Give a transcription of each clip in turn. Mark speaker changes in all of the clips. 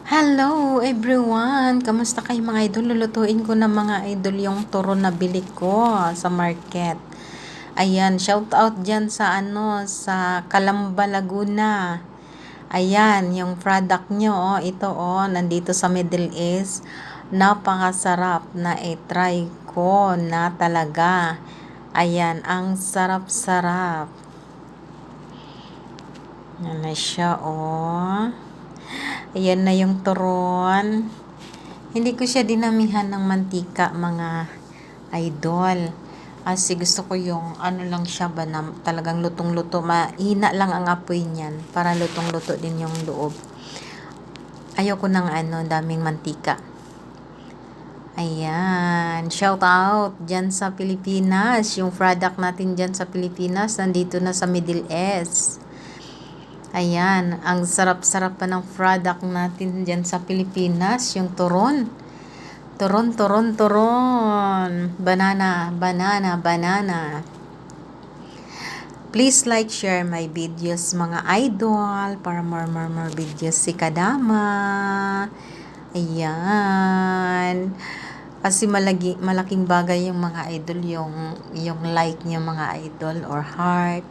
Speaker 1: Hello everyone! Kamusta kayo mga idol? Lulutuin ko na mga idol yung turon na bili ko sa market. Ayan, shout out dyan sa sa Calamba, Laguna. Ayan, yung product nyo, ito nandito sa Middle East. Napakasarap na i-try ko na talaga. Ayan, ang sarap-sarap. Yan na siya, Ayan na yung turon. Hindi ko siya dinamihan ng mantika, mga idol. Kasi gusto ko yung lang siya ba na talagang lutong-luto. Mahina lang ang apoy niyan para lutong-luto din yung loob. Ayoko ng daming mantika. Ayan. Shout out dyan sa Pilipinas. Yung product natin dyan sa Pilipinas, nandito na sa Middle East. Ayan, ang sarap-sarap pa ng product natin dyan sa Pilipinas, yung turon. Turon, turon, turon. Banana, banana, banana. Please like, share my videos mga idol para more videos si Kadama. Ayan. Kasi malaking bagay yung mga idol, yung like niyo mga idol or heart.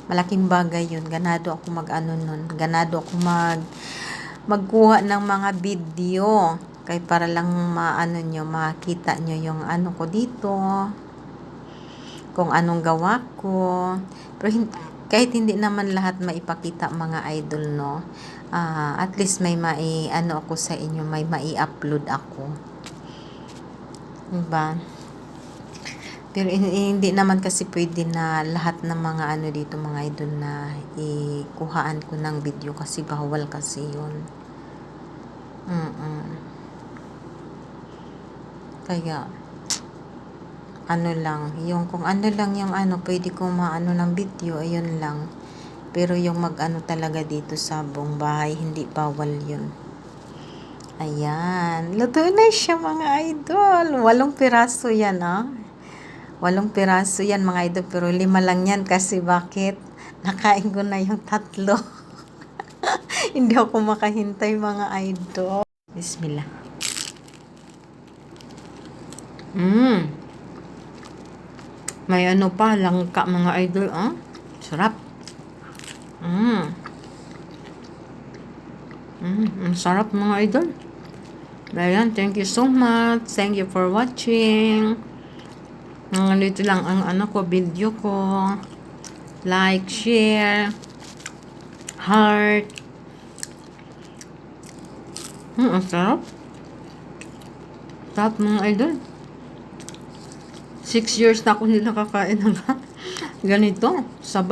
Speaker 1: Malaking bagay yun. Ganado ako nun. Ganado ako magkuha ng mga video. Kaya para lang makita nyo yung ko dito. Kung anong gawa ko. Pero kahit hindi naman lahat maipakita mga idol, no. At least may ako sa inyo. May mai-upload ako. Diba? Pero hindi naman kasi pwede na lahat ng mga dito mga idol na ikuhaan ko ng video kasi bawal kasi yun. Kaya lang, kung lang yung pwede kong ng video, ayun lang. Pero yung talaga dito sa buong bahay, hindi bawal yun. Ayan. Luto na siya mga idol. 8 piraso yan, 8 piraso yan mga idol, pero 5 lang yan kasi bakit? Nakain ko na yung 3. Hindi ako makahintay mga idol. Bismillah. May pa, langka mga idol, Sarap. Ang sarap mga idol. Ayan, thank you so much. Thank you for watching. Dito lang ang video ko. Like, share, heart. Ang sarap. Sarap mga idol. 6 years na ako hindi nakakain ng ganito. Sa